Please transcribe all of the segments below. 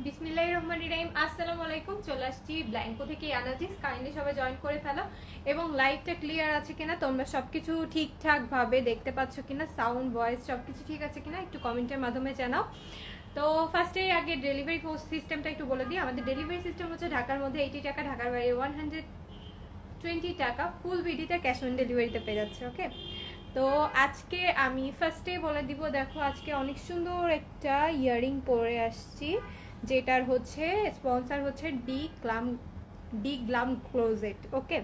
বিসমিল্লাহির রহমানির রহিম। আসসালামু আলাইকুম। চলে আসছি ব্ল্যাঙ্কো থেকে আনাজিস। কাইন্ডলি সবাই জয়েন করে ফেলো এবং লাইভটা ক্লিয়ার আছে কিনা, তোমরা সবকিছু ঠিকঠাক ভাবে দেখতে পাচ্ছ কিনা, সাউন্ড ভয়েস সবকিছু ঠিক আছে কিনা একটু কমেন্টের মাধ্যমে জানাও। তো ফার্স্টে আগে ডেলিভারি সিস্টেমটা একটু বলে দিই। আমাদের ডেলিভারি সিস্টেম হচ্ছে ঢাকার মধ্যে 80 টাকা, ঢাকার বাইরে 120 টাকা। ফুল বিডিতে ক্যাশ অন ডেলিভারিতে পেয়ে যাচ্ছে। ওকে, তো আজকে আমি ফার্স্টে বলে দিব, দেখো আজকে অনেক সুন্দর একটা ইয়ারিং পরে আসছি, যেটার হচ্ছে স্পন্সর হচ্ছে ডি গ্লাম ক্লোজেট। ওকে,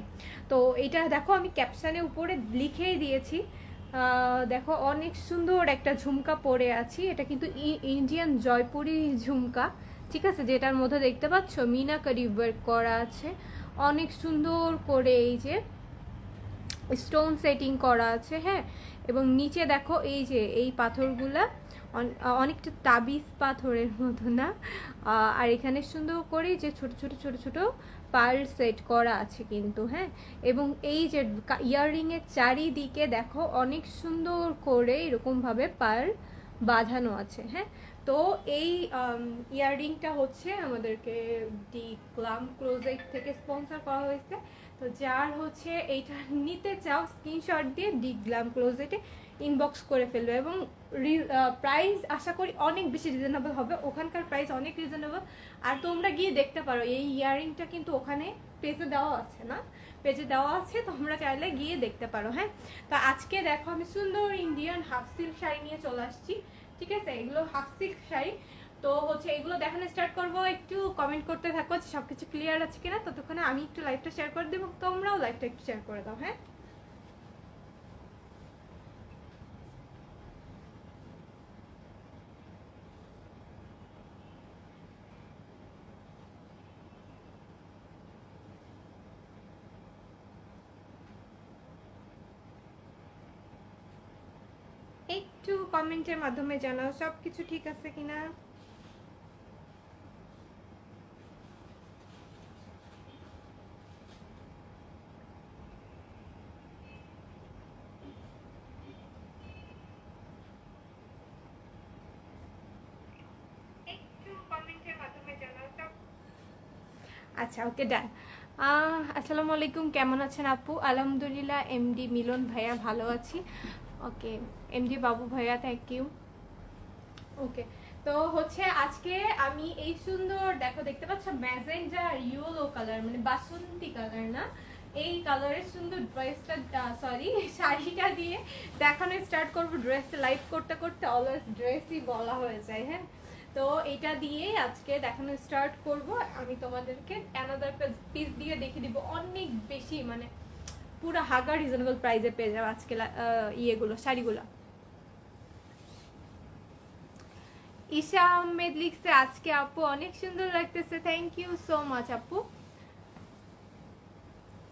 তো এটা দেখো আমি ক্যাপশনে উপরে লিখেই দিয়েছি। দেখো অনেক সুন্দর একটা ঝুমকা পরে আছি, এটা কিন্তু ইন্ডিয়ান জয়পুরি ঝুমকা, ঠিক আছে, যেটার মধ্যে দেখতে পাচ্ছ মিনাকারি ওয়ার্ক করা আছে, অনেক সুন্দর করে এই যে স্টোন সেটিং করা আছে। হ্যাঁ, এবং নিচে দেখো এই যে এই পাথরগুলা অনেকটা তাবিজ পাথরের মতো না, আর এখানে সুন্দর করে যে ছোট ছোট ছোট ছোট পার্ল সেট করা আছে কিন্তু। হ্যাঁ, এবং এই যে ইয়াররিংয়ের চারিদিকে দেখো অনেক সুন্দর করে এরকমভাবে পার্ল বাঁধানো আছে। হ্যাঁ, তো এই ইয়াররিংটা হচ্ছে আমাদেরকে ডি গ্লাম ক্লোজেট থেকে স্পন্সর করা হয়েছে। তো যার হচ্ছে এইটা নিতে চাও স্ক্রিনশট দিয়ে ডি গ্লাম ক্লোজেটে ইনবক্স করে ফেলবে, এবং প্রাইস আশা করি অনেক বেশি রিজনেবল হবে, ওখানকার প্রাইস অনেক রিজনেবল। আর তোমরা গিয়ে দেখতে পারো, এই ইয়াররিংটা কিন্তু ওখানে পেজে দেওয়া আছে, না পেজে দেওয়া আছে, তোমরা চাইলে গিয়ে দেখতে পারো। হ্যাঁ, তো আজকে দেখো আমি সুন্দর ইন্ডিয়ান হাফ সিল্ক শাড়ি নিয়ে চলে আসছি, ঠিক আছে, এগুলো হাফ সিল্ক শাড়ি। তো হচ্ছে এগুলো দেখানো স্টার্ট করবো, একটু কমেন্ট করতে থাকো যে সবকিছু ক্লিয়ার আছে কিনা, ততক্ষণে আমি একটু লাইভটা শেয়ার করে দেবো, তোমরাও লাইভটা একটু শেয়ার করে দাও। হ্যাঁ, একটু কমেন্টের মাধ্যমে জানাও সবকিছু ঠিক আছে কিনা। আচ্ছা, ওকে, ডান। আসসালামু আলাইকুম, কেমন আছেন আপু? আলহামদুলিল্লাহ এমডি মিলন ভাইয়া ভালো আছি। ওকে, এমডি বাবু ভাইয়া থ্যাংক ইউ। ওকে, তো হচ্ছে আজকে আমি এই সুন্দর দেখো দেখতে পাচ্ছ ম্যাজেন্ডা ইয়েলো কালার, মানে বাসন্তী কালার না, এই কালারের সুন্দর ড্রেসটা, সরি শাড়িটা দিয়ে দেখানো স্টার্ট করবো। ড্রেস লাইভ করতে করতে অলওয়েজ ড্রেসই বলা হয়ে যায়। হ্যাঁ, তো এটা দিয়ে আজকে দেখানো স্টার্ট করব। আমি তোমাদেরকে অ্যানাদার পিস দিয়ে দেখিয়ে দিব, অনেক বেশি মানে পুরো হাগা রিজনেবল প্রাইসে পেয়ে যাবো আজকে ইয়েগুলো, শাড়িগুলো। ঈশা আহমেদ লিখছে আজকে আপু অনেক সুন্দর লাগতেছে, থ্যাংক ইউ সো মাচ আপু।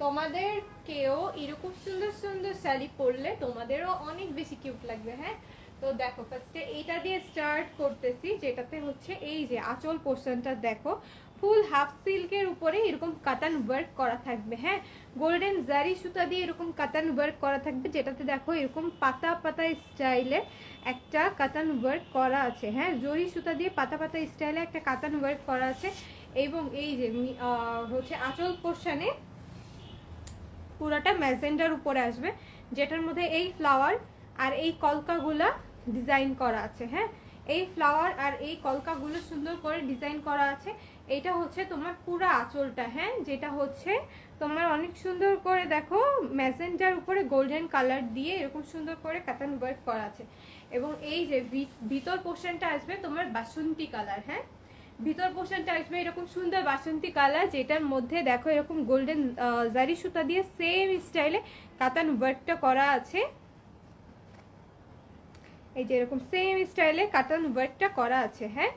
তোমাদেরকেও এরকম সুন্দর সুন্দর শাড়ি পরলে তোমাদেরও অনেক বেশি কিউট লাগবে। হ্যাঁ, তো দেখো ফার্স্টে এইটা দিয়ে স্টার্ট করতেছি, যেটাতে হচ্ছে এই যে আঁচল পোর্শনটা দেখো ফুল হাফ সিল্কের উপরে এরকম কাতান ওয়ার্ক করা থাকবে। হ্যাঁ, গোল্ডেন জারি সুতা দিয়ে এরকম কাতান ওয়ার্ক করা থাকবে, যেটাতে দেখো এরকম পাতা পাতা স্টাইলে একটা কাতান ওয়ার্ক করা আছে। হ্যাঁ, জরি সুতা দিয়ে পাতা পাতা স্টাইলে একটা কাতান ওয়ার্ক করা আছে, এবং এই যে হচ্ছে আঁচল পোর্শনে পুরোটা ম্যাজেন্ডার উপরে আসবে, যেটার মধ্যে এই ফ্লাওয়ার আর এই কলকাগুলা ডিজাইন করা আছে। হ্যাঁ, এই ফ্লাওয়ার আর এই কলকাগুলো সুন্দর করে ডিজাইন করা আছে। এটা হচ্ছে তোমার পুরো আঁচলটা। হ্যাঁ, যেটা হচ্ছে তোমার অনেক সুন্দর করে দেখো ম্যাজেন্ডার উপরে গোল্ডেন কালার দিয়ে এরকম সুন্দর করে কাতান ওয়ার্ক করা আছে, এবং এই যে ভিতর পোর্শনটা আসবে তোমার বাসন্তী কালার। হ্যাঁ, ভিতর পোর্শনটা আসবে এরকম সুন্দর বাসন্তী কালার, যেটার মধ্যে দেখো এরকম গোল্ডেন জারি সুতা দিয়ে সেম স্টাইলে কাতান ওয়ার্কটা করা আছে। এই যে এরকম সেম স্টাইলে কাতান ওয়ার্কটা করা আছে। হ্যাঁ,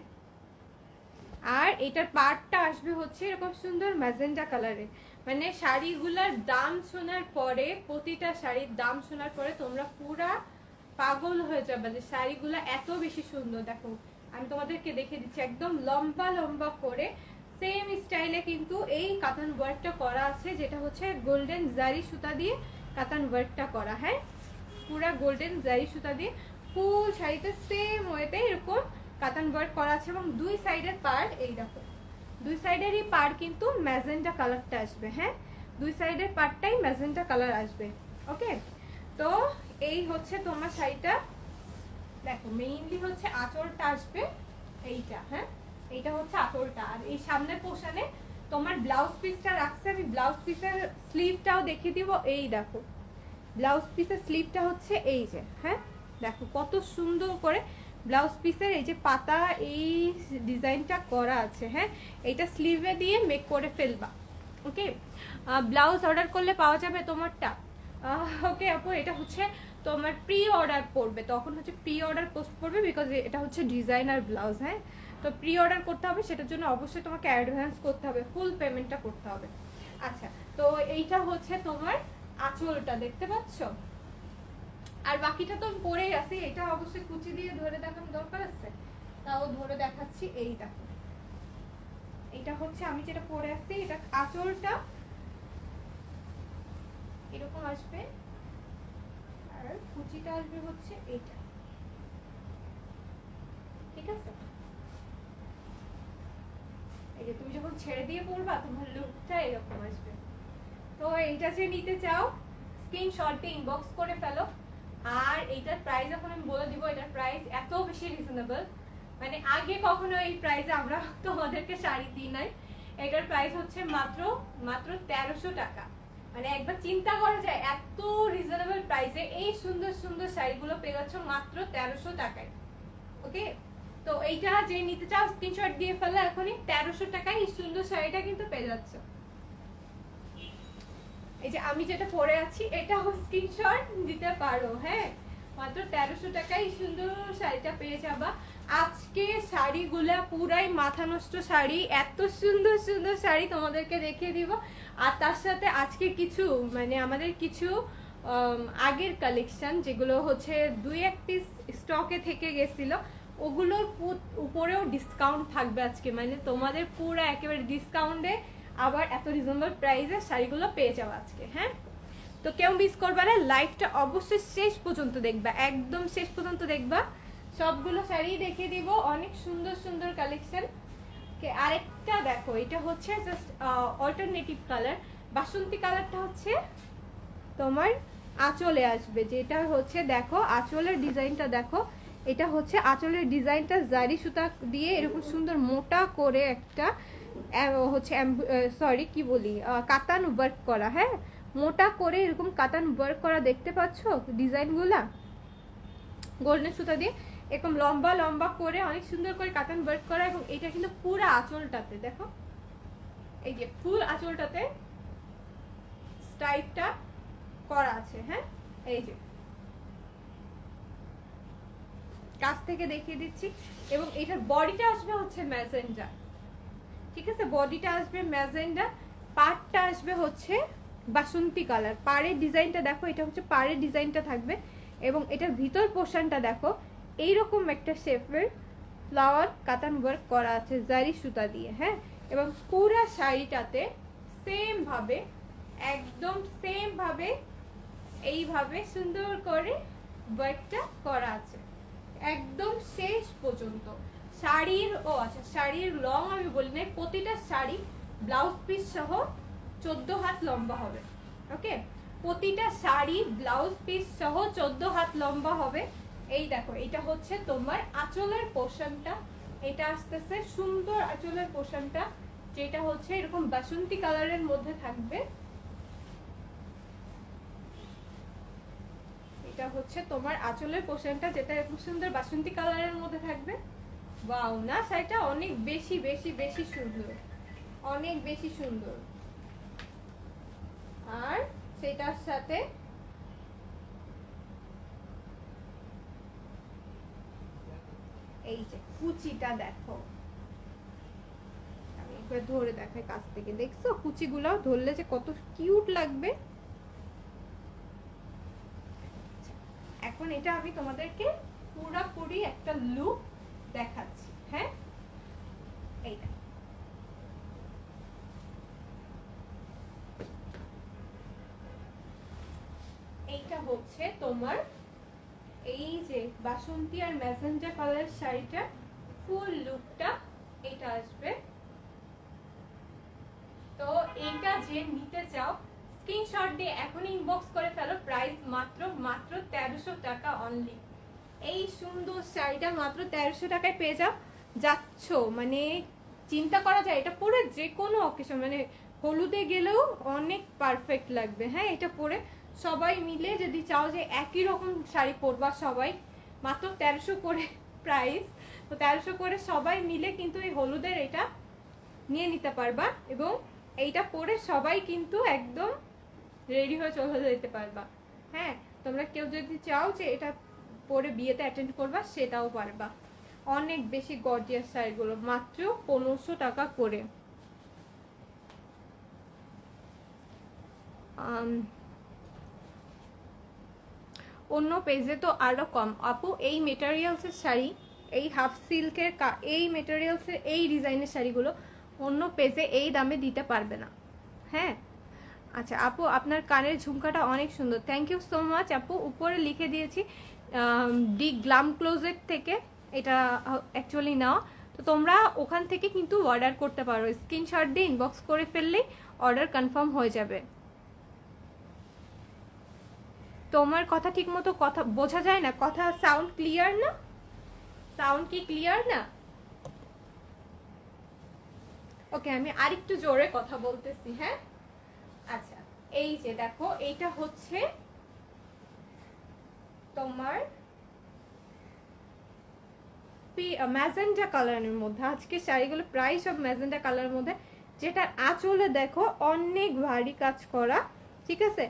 আর এটার পার্টটা আসবে হচ্ছে এরকম সুন্দর ম্যাজেন্ডা কালারে। মানে শাড়িগুলার দাম শোনার পরে, প্রতিটা শাড়ির দাম শোনার পরে তোমরা পুরা পাগল হয়ে যাবে যে শাড়িগুলা এত বেশি সুন্দর। দেখো আমি তোমাদেরকে দেখে দিচ্ছি, একদম লম্বা লম্বা করে সেম স্টাইলে কিন্তু এই কাতান ওয়ার্কটা করা আছে, যেটা হচ্ছে গোল্ডেন জারি সুতা দিয়ে কাতান ওয়ার্কটা করা। হ্যাঁ, পুরা গোল্ডেন জারি সুতা দিয়ে ফুল শাড়িতে সেম ওয়েতে এরকম কাতান ওয়ার্ক করা আছে এবং দুই সাইডের পার্ট এই দেখো, দুই সাইডেরই পার্ট কিন্তু ম্যাজেন্টা কালারটা আসবে। হ্যাঁ, দুই সাইডের পার্টটাই ম্যাজেন্টা কালার আসবে। ওকে, তো এই হচ্ছে তোমার শাড়িটা। দেখো মেইনলি হচ্ছে আঁচলটা আসবে এইটা। হ্যাঁ, এইটা হচ্ছে আঁচলটা। আর এই সামনের পোর্শনে তোমার ব্লাউজ পিসটা রাখছে, আমি ব্লাউজ পিসের স্লিভটাও দেখিয়ে দিব। এই দেখো ব্লাউজ পিসের স্লিভটা হচ্ছে এই যে। হ্যাঁ, দেখো কত সুন্দর করে ব্লাউজ পিসের এই যে পাতা এই ডিজাইনটা করা আছে। হ্যাঁ, এইটা স্লিভে দিয়ে মেক করে ফেলবা। ওকে, ব্লাউজ অর্ডার করলে পাওয়া যাবে তোমারটা। ওকে আপু, এটা হচ্ছে তোমার প্রি অর্ডার পড়বে, তখন হচ্ছে প্রি অর্ডার পোস্ট করবে, বিকজ এটা হচ্ছে ডিজাইনার ব্লাউজ। হ্যাঁ, তো প্রি অর্ডার করতে হবে, সেটার জন্য অবশ্যই তোমাকে অ্যাডভান্স করতে হবে, ফুল পেমেন্টটা করতে হবে। আচ্ছা, তো এইটা হচ্ছে তোমার আঁচলটা, দেখতে পাচ্ছ? আর বাকিটা তো আমি পরেই আছি, এটা অবশ্যই কুচি দিয়ে ধরে দেখানোর দরকার আছে, তাও ধরে দেখাচ্ছি। এই দেখো, এটা হচ্ছে আমি যেটা পরে আসছি, এটা আঁচলটা এরকম আসবে, আর কুচিটা আসবে হচ্ছে এইটা। ঠিক আছে, এই যে তুমি যখন ছেড়ে দিয়ে পড়বা তোমার লুকটা এরকম আসবে। তো এইটা যে নিতে চাও স্ক্রিনশটে ইনবক্স করে ফেলো। আর এইটার প্রাইস এখন আমি বলে দিব, এটার প্রাইস এত বেশি রিজনেবল, মানে আগে কখনো এই প্রাইসে আমরা তোমাদেরকে শাড়ি দিই নাই। এটার প্রাইস হচ্ছে মাত্র 1300 টাকা। মানে একবার চিন্তা করা যায়, এত রিজনেবল প্রাইসে এই সুন্দর সুন্দর শাড়িগুলো পেয়ে যাচ্ছ মাত্র 1300 টাকায়। ওকে, তো এইটা যে নিতে চাও স্ক্রিনশট দিয়ে ফেলো এখনই, 1300 টাকায় এই সুন্দর শাড়িটা কিন্তু পেয়ে যাচ্ছ। এই যে আমি যেটা পরে আছি এটাও স্ক্রিনশট দিতে পারো। হ্যাঁ, মাত্র 1300 টাকায় সুন্দর শাড়িটা পেয়ে যাবা। আজকে শাড়িগুলা পুরাই মাথা নষ্ট শাড়ি, এত সুন্দর সুন্দর শাড়ি তোমাদেরকে দেখিয়ে দিব। আর তার সাথে আজকে কিছু মানে আমাদের কিছু আগের কালেকশন যেগুলো হচ্ছে 2-1 পিস স্টকে থেকে গেছিল, ওগুলোর উপরেও ডিসকাউন্ট থাকবে আজকে। মানে তোমাদের পুরো একেবারে ডিসকাউন্টে আবার এত রিজনেবল প্রাইসে শাড়িগুলো পেয়ে যাও আজকে। হ্যাঁ, তো কেউ মিস করবা না, লাইভটা অবশ্যই শেষ পর্যন্ত দেখবা, একদম শেষ পর্যন্ত দেখবা। সবগুলো শাড়ি দেখিয়ে দিব, অনেক সুন্দর সুন্দর কালেকশন। আরেকটা দেখো, এটা হচ্ছে জাস্ট অল্টারনেটিভ কালার, বাসন্তী কালারটা হচ্ছে তোমার আঁচলে আসবে, যেটা হচ্ছে দেখো আঁচলের ডিজাইনটা দেখো। এটা হচ্ছে আঁচলের ডিজাইনটা জারি সুতা দিয়ে এরকম সুন্দর মোটা করে একটা হচ্ছে সরি কি বলি কাতান ওয়ার্ক করা। হ্যাঁ, মোটা করে এরকম কাতান ওয়ার্ক করা, দেখতে পাচ্ছ ডিজাইনগুলা গোল্ডেন সুতা দিয়ে এরকম লম্বা লম্বা করে অনেক সুন্দর করে কাতান ওয়ার্ক করা। এবং এটা কিন্তু পুরো আঁচলটাতে দেখো, এই যে ফুল আঁচলটাতে স্টাইপটা করা আছে। হ্যাঁ, এই যে কাছ থেকে দেখিয়ে দিচ্ছি। এবং এটার বডিটা আসবে হচ্ছে ম্যাজেন্ডা। ঠিক আছে, বডিটা আসবে ম্যাজেন্ডা, পাড়টা আসবে হচ্ছে বাসন্তী কালার। পাড়ের ডিজাইনটা দেখো, এটা হচ্ছে পাড়ের ডিজাইনটা থাকবে। এবং এটার ভিতর পোর্শনটা দেখো, এইরকম একটা শেপের ফ্লাওয়ার কাতান ওয়ার্ক করা আছে জারি সুতা দিয়ে। হ্যাঁ, এবং পুরা শাড়িটাতে সেম ভাবে, একদম সেম ভাবে এইভাবে সুন্দর করে ওয়ার্কটা করা আছে একদম শেষ পর্যন্ত। শাড়ির আচ্ছা, শাড়ির লং আমি বলি নাই, প্রতিটা শাড়ি ব্লাউজ পিস সহ 14 হাত লম্বা হবে। ওকে, প্রতিটা শাড়ি ব্লাউজ পিস সহ 14 হাত লম্বা হবে। এই দেখো, এটা হচ্ছে তোমার আঁচলের পোর্শনটা, এটা আসতেছে সুন্দর আঁচলের পোর্শনটা, যেটা হচ্ছে এরকম বাসন্তী কালারের মধ্যে থাকবে। এটা হচ্ছে তোমার আঁচলের পোর্শনটা, যেটা এরকম সুন্দর বাসন্তী কালারের মধ্যে থাকবে। ওয়াও না, শাড়িটা অনেক বেশি বেশি বেশি সুন্দর, অনেক বেশি সুন্দর। আর সেটার সাথে এই যে কুচিটা দেখো, আমি একবার ধরে দেখাই কাছ থেকে, দেখছো কুচিগুলো ধরলে যে কত কিউট লাগবে। এখন এটা আমি তোমাদেরকে পুরোপুরি একটা লুক দেখাচ্ছি। হ্যাঁ, এইটা এইটা হচ্ছে তোমার এই যে বাসন্তী আর ম্যাজেন্টা কালারের শাড়িটা, ফুল লুকটা এটা আসবে। তো এইটা যে নিতে চাও স্ক্রিনশট দিয়ে এখনই ইনবক্স করে ফেলো। প্রাইস মাত্র 1300 টাকা অনলি। এই সুন্দর শাড়িটা মাত্র 1300 টাকায় পেয়ে যাচ্ছ। মানে চিন্তা করা যায় এটা পরে যে কোনো অকেশন, মানে হলুদে গেলেও অনেক পারফেক্ট লাগবে। হ্যাঁ, এটা পরে সবাই মিলে যদি চাও যে একই রকম শাড়ি পরবা সবাই, মাত্র 1300 করে প্রাইস। তো 1300 করে সবাই মিলে কিন্তু এই হলুদের এটা নিয়ে নিতে পারবা এবং এইটা পরে সবাই কিন্তু একদম রেডি হয়ে চলে যেতে পারবা। হ্যাঁ, তোমরা কেউ যদি চাও যে এটা পরে বিয়েতে অ্যাটেন্ড করবা সেটাও পারবা। অনেক বেশি গর্জিয়াস শাড়িগুলো মাত্র 1500 টাকা করে। অন্য পেজে তো আরো কম আপু। এই মেটেরিয়ালসের শাড়ি, এই হাফ সিল্কের এই মেটেরিয়ালসের এই ডিজাইনের শাড়িগুলো অন্য পেজে এই দামে দিতে পারবে না। হ্যাঁ, আচ্ছা আপু আপনার কানের ঝুমকাটা অনেক সুন্দর, থ্যাংক ইউ সো মাচ আপু। উপরে লিখে দিয়েছি ডি গ্লাম ক্লোজেট থেকে এটা অ্যাকচুয়ালি নাও। তো তোমরা ওখান থেকে কিন্তু অর্ডার করতে পারো, স্ক্রিনশট দিয়ে ইনবক্স করে ফেললেই অর্ডার কনফার্ম হয়ে যাবে। তোমার কথা ঠিক মতো কথা বোঝা যায় না, কথা সাউন্ড ক্লিয়ার না? সাউন্ড কি ক্লিয়ার না? ওকে, আমি আরেকটু জোরে কথা বলতেছি। হ্যাঁ, আচ্ছা এই যে দেখো এইটা হচ্ছে তোমার ম্যাজেন্টা কালারের মধ্যে। আজকে শাড়িগুলো প্রায় সব ম্যাজেন্টা কালারের মধ্যে, যেটা আঁচলে দেখো অনেক ভারী কাজ করা, ঠিক আছে,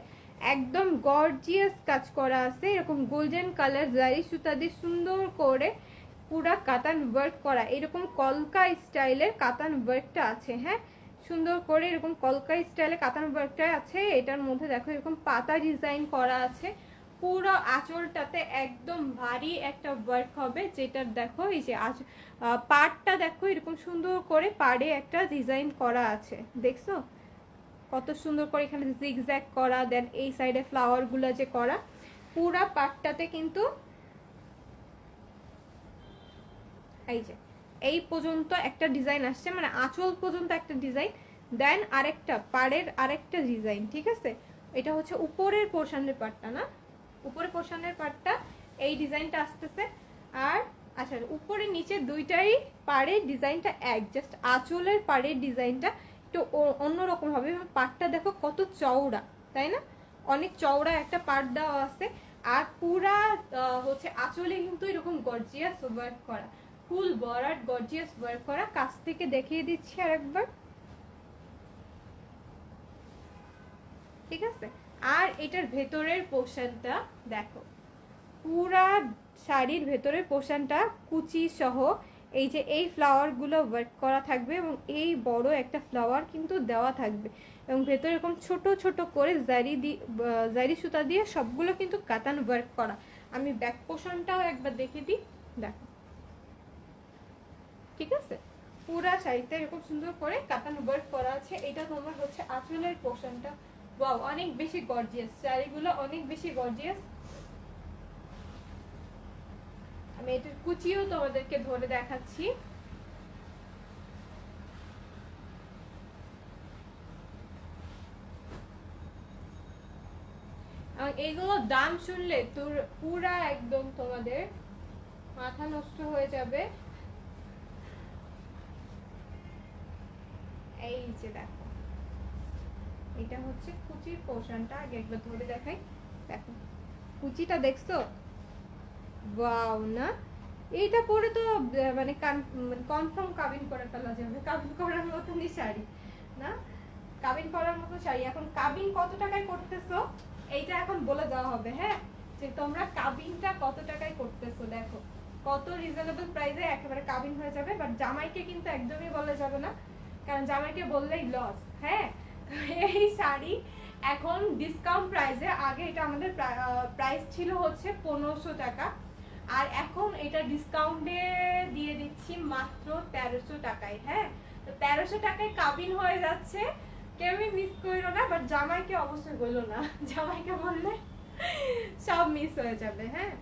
একদম গর্জিয়াস কাজ করা আছে। এরকম গোল্ডেন কালার জারি সুতা দিয়ে সুন্দর করে পুরা কাতান ওয়ার্ক করা, এরকম কলকা স্টাইলের কাতান ওয়ার্কটা আছে। হ্যাঁ, সুন্দর করে এরকম কলকা স্টাইলে কাতান ওয়ার্কটা আছে। এটার মধ্যে দেখো এরকম পাতা ডিজাইন করা আছে। পুরো আঁচলটাতে একদম ভারী একটা ওয়ার্ক হবে, যেটার দেখো এই যে পাড়টা দেখো এরকম সুন্দর করে পাড়ে একটা ডিজাইন করা আছে, দেখছো কত সুন্দর করে এখানে জিগজ্যাগ করা, দেন এই সাইডে ফ্লাওয়ার গুলা যে করা, পুরা পাড়টাতে কিন্তু এই যে এই পর্যন্ত একটা ডিজাইন আসছে, মানে আঁচল পর্যন্ত একটা ডিজাইন, দেন আরেকটা পাড়ের আরেকটা ডিজাইন, ঠিক আছে। এটা হচ্ছে উপরের পোর্শনের পার্টটা, না উপরের পোর্শনের পার্টটা এই ডিজাইনটা আসতেছে। আর আচ্ছা উপরে নিচে দুইটাই পাড়ের ডিজাইনটা এক, জাস্ট আঁচলের পাড়ের ডিজাইনটা একটু অন্যরকম হবে। পাড়টা দেখো কত চওড়া, তাই না? অনেক চওড়া একটা পাড় দেওয়া আছে। আর পুরা হচ্ছে আঁচলে কিন্তু এরকম গর্জিয়াস ওয়ার্ক করা, ফুল বরাট গর্জিয়াস ওয়ার্ক করা। কাছ থেকে দেখিয়ে দিচ্ছি আরেকবার, ঠিক আছে। আর এটার ভেতরের পোর্শনটা দেখো, পুরা শাড়ির ভেতরের পোর্শনটা কুচি সহ এই যে এই ফ্লাওয়ার গুলো ওয়ার্ক করা থাকবে এবং এই বড় একটা ফ্লাওয়ার কিন্তু দেওয়া থাকবে এবং ভেতরে এরকম ছোট ছোট করে জারি সুতা দিয়ে সবগুলো কিন্তু কাতান ওয়ার্ক করা। আমি ব্যাক পোর্শনটাও একবার দেখে দিই, দেখো, ঠিক আছে। পুরা শাড়িতে এরকম সুন্দর করে কাতান ওয়ার্ক করা আছে। এটা তোমার হচ্ছে আঁচলের পোর্শনটা। ওয়াও, অনেক বেশি গর্জিয়াস শাড়িগুলো, অনেক বেশি গর্জিয়াস। আমি এটার কুচিও তোমাদেরকে ধরে দেখাচ্ছি। এইগুলো দাম শুনলে তোর পুরা একদম তোমাদের মাথা নষ্ট হয়ে যাবে। এই যে দেখো, এটা হচ্ছে কুচির পোর্শনটা, আগে একবার ধরে দেখাই। দেখো কুচিটা দেখছো, ওয়াও না? এইটা পরে তো মানে কনফার্ম কাবিন করে ফেলা যাবে, কাবিন করার মতনই শাড়ি না, কাবিন করার মতো শাড়ি। এখন কাবিন কত টাকায় করতেছো এইটা এখন বলে দেওয়া হবে। হ্যাঁ, যে তোমরা কাবিনটা কত টাকায় করতেছো, দেখো কত রিজনেবল প্রাইসে একেবারে কাবিন হয়ে যাবে। বাট জামাইকে কিন্তু একদমই বলা যাবে না, কারণ জামাইকে বললেই লস। হ্যাঁ, এই শাড়ি এখন ডিসকাউন্ট প্রাইসে, আগে এটা আমাদের প্রাইস ছিল হচ্ছে 1500 টাকা, আর এখন এটা ডিসকাউন্টে দিয়ে দিচ্ছি মাত্র 1300 টাকায়। হ্যাঁ, তো 1300 টাকায় কাবিন হয়ে যাচ্ছে, কেউই মিস করো না। বাট জামাইকে অবশ্যই বলো না, জামাইকে বললে সব মিস হয়ে যাবে। হ্যাঁ,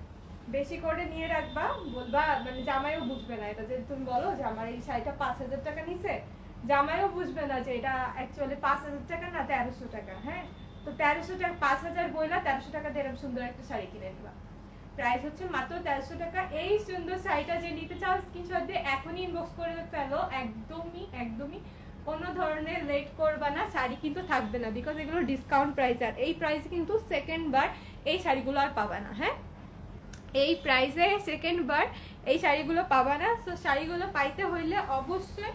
বেশি করে নিয়ে রাখবা, বলবা মানে জামাইও বুঝবে না এটা, যে তুমি বলো যে আমার এই শাড়িটা 5,000 টাকা নিছে, জামাইও বুঝবে না যে এটা অ্যাকচুয়ালি 5,000 টাকা না 1300 টাকা। হ্যাঁ, তো 1300 টাকা 5,000 বইলা 1300 টাকা দিয়ে এরকম সুন্দর একটা শাড়ি কিনে নিবা। প্রাইস হচ্ছে মাত্র 1300 টাকা। এই সুন্দর শাড়িটা যে নিতে চাও স্ক্রিনশট দিয়ে এখনই ইনবক্স করে ফেলো। একদমই একদমই কোনো ধরনের লেট করবা না, শাড়ি কিন্তু থাকবে না, বিকজ এগুলো ডিসকাউন্ট প্রাইস, আর এই প্রাইসে কিন্তু সেকেন্ড বার এই শাড়িগুলো আর পাবা না। হ্যাঁ, এই প্রাইসে সেকেন্ড বার এই শাড়িগুলো পাবা না। তো শাড়িগুলো পাইতে হইলে অবশ্যই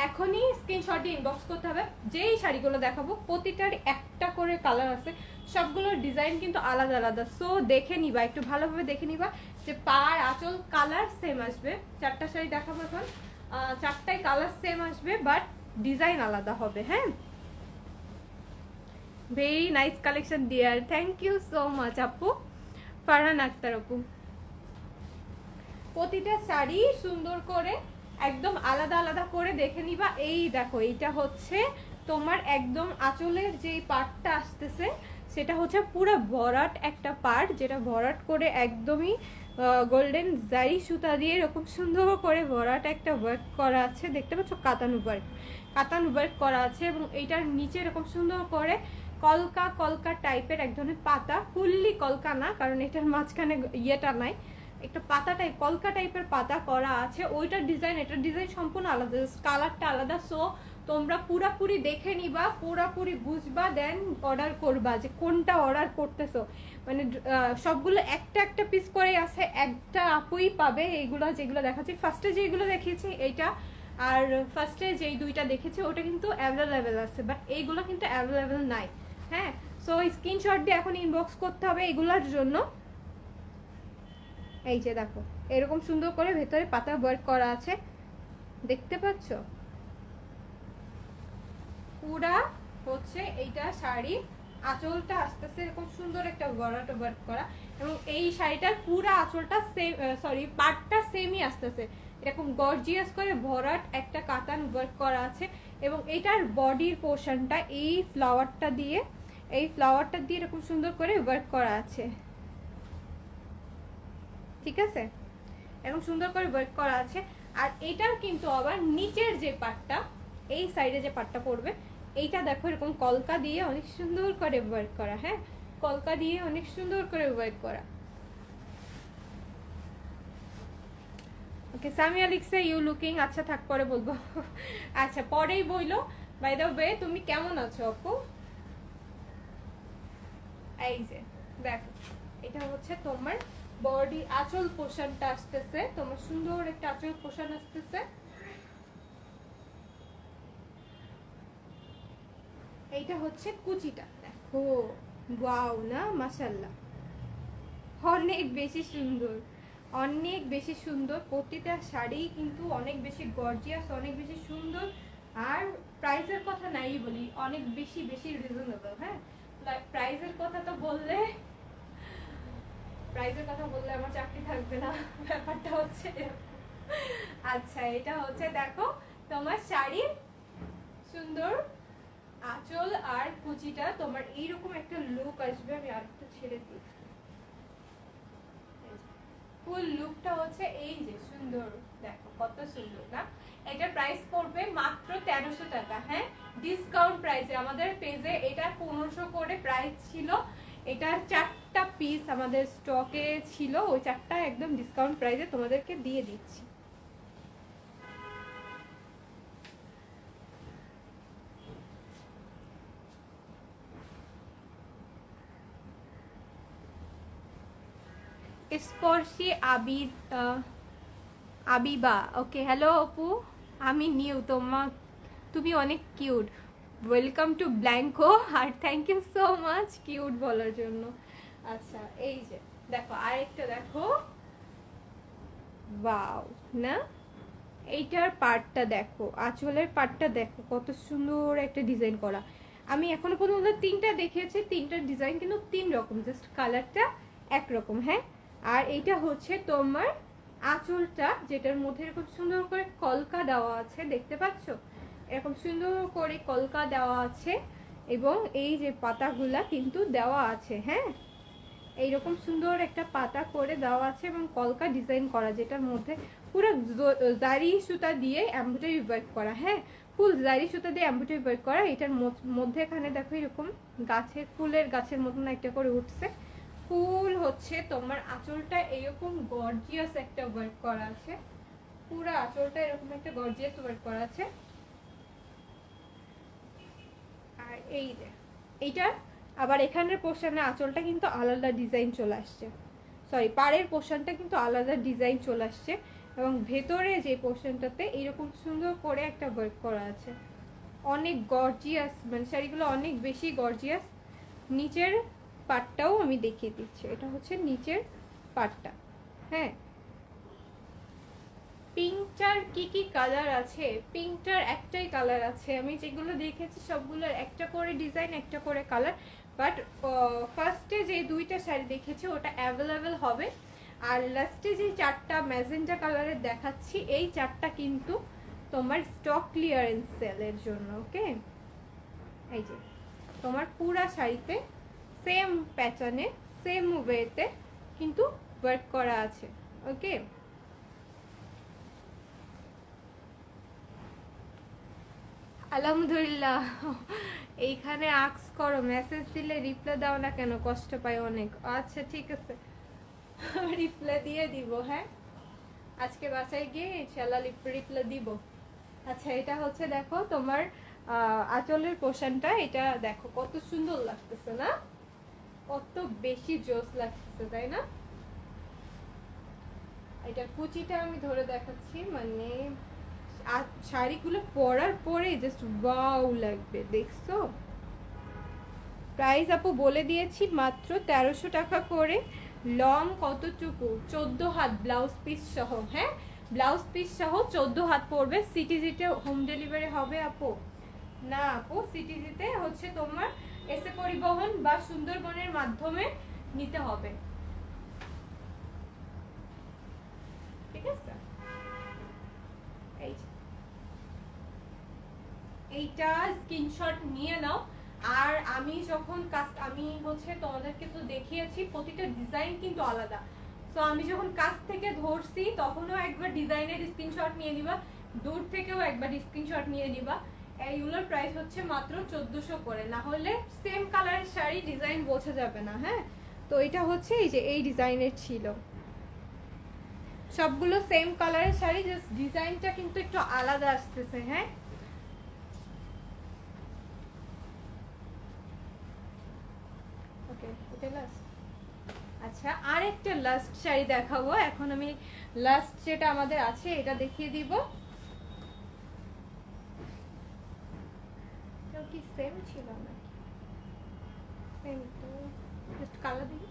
এখনই স্ক্রিনশট দিয়ে ইনবক্স করতে হবে। যেই শাড়িগুলো দেখাবো প্রতিটার একটা করে কালার আছে, সবগুলোর ডিজাইন কিন্তু আলাদা আলাদা। সো দেখে নিবা, একটু ভালোভাবে দেখে নিবা যে পার আঁচল কালার সেম আসবে। 4টা শাড়ি দেখাবো এখন, 4টাই কালার সেম আসবে, বাট ডিজাইন আলাদা হবে। হ্যাঁ, very nice collection dear, thank you so much আপু, ফারহান আক্তার আপু। প্রতিটা শাড়ি সুন্দর করে একদম আলাদা আলাদা করে দেখে নিবা। এই দেখো, এইটা হচ্ছে তোমার একদম আঁচলের যেই পার্টটা আসতেছে সেটা হচ্ছে পুরো ভরাট একটা পার্ট, যেটা ভরাট করে একদমই গোল্ডেন জারি সুতা দিয়ে এরকম সুন্দর করে ভরাট একটা ওয়ার্ক করা আছে, দেখতে পাচ্ছ, কাতান ওয়ার্ক করা আছে। এবং এইটার নিচে এরকম সুন্দর করে কলকা কলকা টাইপের এক ধরনের পাতা, ফুললি কলকা না, কারণ এটার মাঝখানে ইয়েটা নাই, একটা পাতা টাইপ, কলকা টাইপের পাতা করা আছে। ওইটার ডিজাইন এটার ডিজাইন সম্পূর্ণ আলাদা, কালারটা আলাদা। সো তোমরা পুরাপুরি দেখে নিবা, পুরাপুরি বুঝবা, দেন অর্ডার করবা যে কোনটা অর্ডার করতেছো। মানে সবগুলো একটা একটা পিস করে আছে, একটা আপুই পাবে এইগুলো যেগুলো দেখাচ্ছি। ফার্স্টে যেগুলো দেখিয়েছি এইটা, আর ফার্স্টে যেই দুইটা দেখেছি ওটা কিন্তু অ্যাভেলেবেল আছে, বাট এইগুলো কিন্তু অ্যাভেলেবেল নাই। হ্যাঁ, সো স্ক্রিনশট দিয়ে এখন ইনবক্স করতে হবে এগুলোর জন্য। এই যে দেখো, এরকম সুন্দর করে ভেতরে পাতা ওয়ার্ক করা আছে, দেখতে পাচ্ছ। পুরা হচ্ছে এইটা শাড়ি আঁচলটা আসতেছে এরকম সুন্দর একটা ভরাট ওয়ার্ক করা, এবং এই শাড়িটার পুরা আঁচলটা সেম, সরি পাটটা সেমই আসতেছে, এরকম গর্জিয়াস করে ভরাট একটা কাতান ওয়ার্ক করা আছে। এবং এটার বডির পোর্শনটা এই ফ্লাওয়ারটা দিয়ে এরকম সুন্দর করে ওয়ার্ক করা আছে, ঠিক আছে, এরকম সুন্দর করে ওয়ার্ক করা আছে। আর এটার কিন্তু আবার নিচের যে পাটটা, এই সাইডে যে পাটটা পড়বে, এইটা দেখো এরকম কলকা দিয়ে অনেক সুন্দর করে ওয়ার্ক করা। হ্যাঁ, কলকা দিয়ে অনেক সুন্দর করে ওয়ার্ক করা। ওকে, সামিয়া লিখছে ইউ লুকিং, আচ্ছা থাক পরে বলবো। আচ্ছা পরেই বইলো। বাই দ্য ওয়ে তুমি কেমন আছো আপু? এই যে দেখো, এটা হচ্ছে তোমার বডি আঁচল পোর্শনটা আসতেছে, তোমার সুন্দর একটা আঁচল পোর্শন আসতেছে। এইটা হচ্ছে কুচিটা, দেখো ওয়াও না, মাশাআল্লাহ অনেক বেশি সুন্দর, অনেক বেশি সুন্দর। প্রতিটা শাড়ি কিন্তু অনেক বেশি গর্জিয়াস, অনেক বেশি সুন্দর। আর প্রাইসের কথা নাই বলি, অনেক বেশি বেশি রিজনেবল। হ্যাঁ, প্রাইসের কথা বললে আমার চাকরি থাকবে না, ব্যাপারটা হচ্ছে। আচ্ছা, এটা হচ্ছে দেখো তোমার শাড়ির সুন্দর আঁচল আর কুচিটা, তোমার এইরকম একটা লুক আসবে। আমি আরেকটু ছেড়ে দিই, ফুল লুকটা হচ্ছে এই যে সুন্দর, দেখো কত সুন্দর না। এটার প্রাইস পড়বে মাত্র 1300 টাকা। হ্যাঁ, ডিসকাউন্ট প্রাইসে আমাদের পেজে এটা 1500 করে প্রাইস ছিল। এটার 4টা পিস আমাদের স্টকে ছিল, ওই 4টা একদম ডিসকাউন্ট প্রাইসে তোমাদেরকে দিয়ে দিচ্ছি। স্পর্শী আবিবা, ওকে, হ্যালো আপু, আমি নিউ, তুমি অনেক কিউট, ওয়েলকাম টু ব্ল্যাঙ্কো, আর thank you so much cute বলার জন্য। আচ্ছা, এই যে দেখো আরেকটা দেখো, ওয়াও না, এইটার পার্টটা দেখো, আঁচলের পার্টটা দেখো কত সুন্দর একটা ডিজাইন করা। আমি এখনো পর্যন্ত 3টা দেখিয়েছি, 3টার ডিজাইন কিন্তু 3 রকম, জাস্ট কালারটা একরকম। হ্যাঁ, আর এইটা হচ্ছে তোমার আঁচলটা, যেটার মধ্যে এরকম সুন্দর করে কলকা দেওয়া আছে, দেখতে পাচ্ছ, এরকম সুন্দর করে কলকা দেওয়া আছে, এবং এই যে পাতাগুলা কিন্তু দেওয়া আছে। হ্যাঁ, এইরকম সুন্দর একটা পাতা করে দেওয়া আছে এবং কলকা ডিজাইন করা, যেটার মধ্যে পুরো জারি সুতা দিয়ে এমব্রয়ডারি ওয়ার্ক করা। হ্যাঁ, ফুল জারি সুতা দিয়ে এমব্রয়ডারি ওয়ার্ক করা। এটার মধ্যে এখানে দেখো এরকম গাছের ফুলের গাছের মতন একটা করে উঠছে ফুল। হচ্ছে তোমার আঁচলটা এরকম গর্জিয়াস একটা ওয়ার্ক করা আছে, পুরো আঁচলটা এরকম একটা গর্জিয়াস ওয়ার্ক করা আছে। আর এইটা আবার এখানের পোর্শনে আঁচলটা কিন্তু আলাদা ডিজাইন চলে আসছে, সরি পাড়ের পোর্শনটা কিন্তু আলাদা ডিজাইন চলে আসছে এবং ভেতরে যে পোর্শনটাতে এইরকম সুন্দর করে একটা ওয়ার্ক করা আছে। অনেক গর্জিয়াস, মানে শাড়িগুলো অনেক বেশি গর্জিয়াস। নিচের পাটটাও আমি দেখিয়ে দিচ্ছি, এটা হচ্ছে নিচের পাটটা। হ্যাঁ, পিঙ্কটার কি কালার আছে? পিঙ্কটার একটাই কালার আছে, আমি যেগুলো দেখেছি সবগুলোর একটা করে ডিজাইন, একটা করে কালার। বাট ফার্স্টে যে দুইটা শাড়ি দেখেছি ওটা অ্যাভেলেবেল হবে, আর লাস্টে যে চারটা ম্যাজেন্টা কালারের দেখাচ্ছি এই চারটা কিন্তু তোমার স্টক ক্লিয়ারেন্স সেলের জন্য। ওকে, এই যে তোমার পুরা শাড়িতে সেম প্যাটার্নে সেম ওয়েতে কিন্তু ওয়ার্ক করা আছে। ওকে, আলহামদুলিল্লাহ। এইখানে আক্স করো, মেসেজ দিলে রিপ্লাই দাও না কেন, কষ্ট পাই অনেক। আচ্ছা ঠিক আছে, রিপ্লাই দিয়ে দিব। হ্যাঁ, আজকে বাসায় গিয়ে ইনশাআল্লাহ রিপ্লাই দিব। আচ্ছা, এটা হচ্ছে দেখো তোমার আঁচলের পোর্শনটা, এটা দেখো কত সুন্দর লাগতেছে না, কত বেশি জোস লাগতেছে, তাই না? এটা কুচিটা আমি ধরে দেখাচ্ছি, মানে শাড়িগুলো পরার পরে জাস্ট ওয়াও লাগবে, দেখছো? প্রাইস আপু বলে দিয়েছি, মাত্র 1300 টাকা করে। লং কতটুকু? 14 হাত ব্লাউজ পিস সহ। হ্যাঁ, ব্লাউজ পিস সহ 14 হাত পড়বে। সিটিজিতে হোম ডেলিভারি হবে আপু? না আপু, সিটিজিতে হচ্ছে তোমার এসে পরিবহন বা সুন্দরবনের মাধ্যমে নিতে হবে, ঠিক আছে? এইটা স্ক্রিনশট নিয়ে নাও। আর আমি যখন আমি হচ্ছে তোমাদেরকে তো দেখিয়েছি প্রতিটা ডিজাইন কিন্তু আলাদা, তো আমি যখন কাছ থেকে ধরছি তখনও একবার ডিজাইনের স্ক্রিনশট নিয়ে নিবা, দূর থেকেও একবার স্ক্রিনশট নিয়ে নিবা। এইগুলোর প্রাইস হচ্ছে মাত্র 1400 করে, না হলে সেম কালারের শাড়ি ডিজাইন বোঝা যাবে না। হ্যাঁ, তো এটা হচ্ছে এই যে এই ডিজাইনের ছিল, সবগুলো সেম কালারের শাড়ি, জাস্ট ডিজাইনটা কিন্তু একটু আলাদা আসতেছে। হ্যাঁ, আচ্ছা, আরেকটা লাস্ট শাড়ি দেখাবো এখন আমি। লাস্ট যেটা আমাদের আছে এটা দেখিয়ে দিব। কি সেম ছিল নাকি? সেম তো, জাস্ট কালার দিই।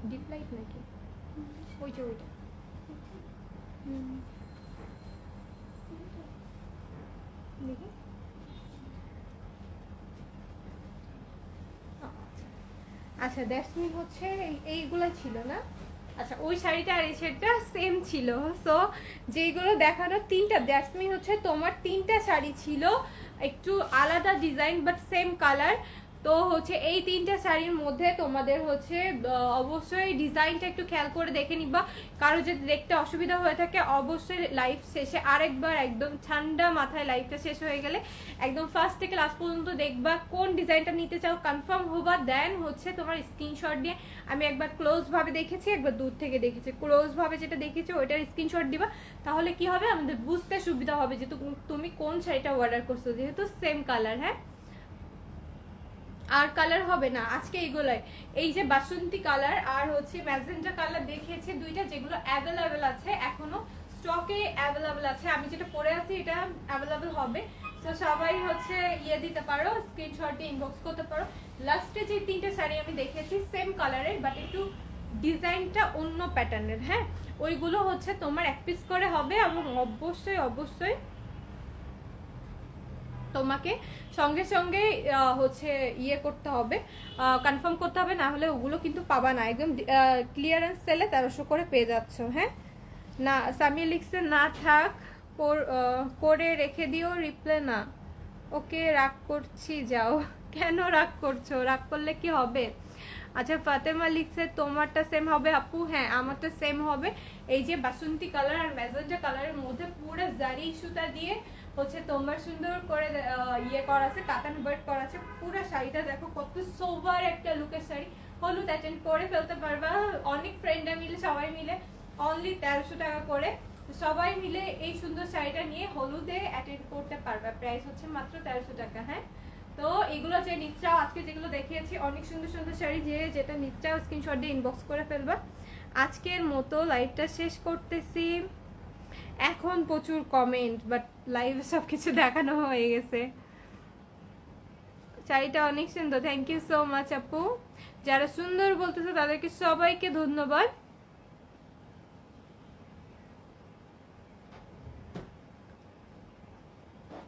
ডিপ লাইট নাকি? ওই যে ওইটা। দেখি। আচ্ছা, দ্যাটস মিন হচ্ছে এইগুলো ছিল না? আচ্ছা, ওই শাড়িটা আর এই শাড়িটা সেম ছিল। সো যেইগুলো দেখানো তিনটা, দ্যাটস মিন হচ্ছে তোমার তিনটা শাড়ি ছিল একটু আলাদা ডিজাইন বাট সেম কালার। তো হচ্ছে এই তিনটা শাড়ির মধ্যে তোমাদের হচ্ছে অবশ্যই ডিজাইনটা একটু খেয়াল করে দেখে নিবা। কারো যদি দেখতে অসুবিধা হয়ে থাকে অবশ্যই লাইভ শেষে আরেকবার একদম ঠান্ডা মাথায় লাইভটা শেষ হয়ে গেলে একদম ফার্স্ট থেকে লাস্ট পর্যন্ত দেখবা, কোন ডিজাইনটা নিতে চাও কনফার্ম হবা, দেন হচ্ছে তোমার স্ক্রিনশট দিয়ে, আমি একবার ক্লোজ ভাবে দেখেছি একবার দূর থেকে দেখেছি, ক্লোজ ভাবে যেটা দেখেছি ওইটার স্ক্রিনশট দিবা। তাহলে কি হবে, আমাদের বুঝতে সুবিধা হবে যে তুমি কোন শাড়িটা অর্ডার করছো, যেহেতু সেম কালার। হ্যাঁ, আর কালার হবে না আজকে এইগুলাই, এই যে বাসন্তী কালার আর হচ্ছে ম্যাজেন্টা কালার দেখিয়েছি দুইটা, যেগুলো অ্যাভেলেবেল আছে এখনো স্টকে অ্যাভেলেবেল আছে। আমি যেটা পরে আছি এটা অ্যাভেলেবেল হবে, তো সবাই হচ্ছে ইয়ে দিতে পারো, স্ক্রিনশট দিয়ে ইনবক্স করতে পারো। লাস্টে যে তিনটে শাড়ি আমি দেখেছি সেম কালারের বাট একটু ডিজাইনটা অন্য প্যাটার্নের। হ্যাঁ, ওইগুলো হচ্ছে তোমার এক পিস করে হবে এবং অবশ্যই অবশ্যই তোমাকে সঙ্গে সঙ্গে হচ্ছে ইয়ে করতে হবে, কনফার্ম করতে হবে, না হলে ওগুলো কিন্তু পাবা না। একদম ক্লিয়ারেন্স সেলে 1300 করে পেয়ে যাচ্ছ। হ্যাঁ, না সামিয়া লিখছে না থাক করে রেখে দিও রিপ্লাই না। ওকে, রাগ করছি, যাও। কেন রাগ করছো? রাগ করলে কি হবে? আচ্ছা ফাতেমা লিখছে তোমারটা সেম হবে আপু। হ্যাঁ আমারটা সেম হবে। এই যে বাসন্তী কালার আর ম্যাজেন্টা কালারের মধ্যে পুরো জারি সুতা দিয়ে হচ্ছে তোমার সুন্দর করে ইয়ে করা আছে, কাতান ওয়ার্ক করা আছে। পুরো শাড়িটা দেখো কত সোবার একটা লুকের শাড়ি। হলুদ অ্যাটেন্ড করে ফেলতে পারবা অনেক ফ্রেন্ডরা মিলে, সবাই মিলে অনলি 1300 টাকা করে। সবাই মিলে এই সুন্দর শাড়িটা নিয়ে হলুদে অ্যাটেন্ড করতে পারবা। প্রাইস হচ্ছে মাত্র 1300 টাকা। হ্যাঁ তো এগুলো যে নিচটা আজকে যেগুলো দেখিয়েছি অনেক সুন্দর সুন্দর শাড়ি, যে যেটা নিচটা স্ক্রিনশট দিয়ে ইনবক্স করে ফেলবা। আজকের মতো লাইভটা শেষ করতেছি। এখন প্রচুর কমেন্ট, বাট লাইভে সব কিছু দেখানো হয়ে গেছে। শাড়িটা অনেক সুন্দর, থ্যাংক ইউ সো মাচ আপু। যারা সুন্দর বলতেছে তাদেরকে সবাইকে ধন্যবাদ।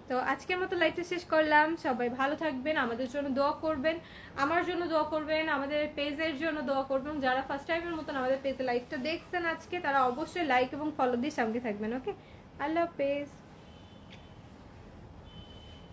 তো আজকের মতো লাইভটা শেষ করলাম। সবাই ভালো থাকবেন, আমাদের জন্য দোয়া করবেন, আমার জন্য দোয়া করবেন, আমাদের পেজের জন্য দোয়া করবেন। যারা ফার্স্ট টাইমের মতন আমাদের পেজে লাইভটা দেখছেন আজকে, তারা অবশ্যই লাইক এবং ফলো দিয়ে সামনে থাকবেন। ওকে, আল্লাহ হাফেজ।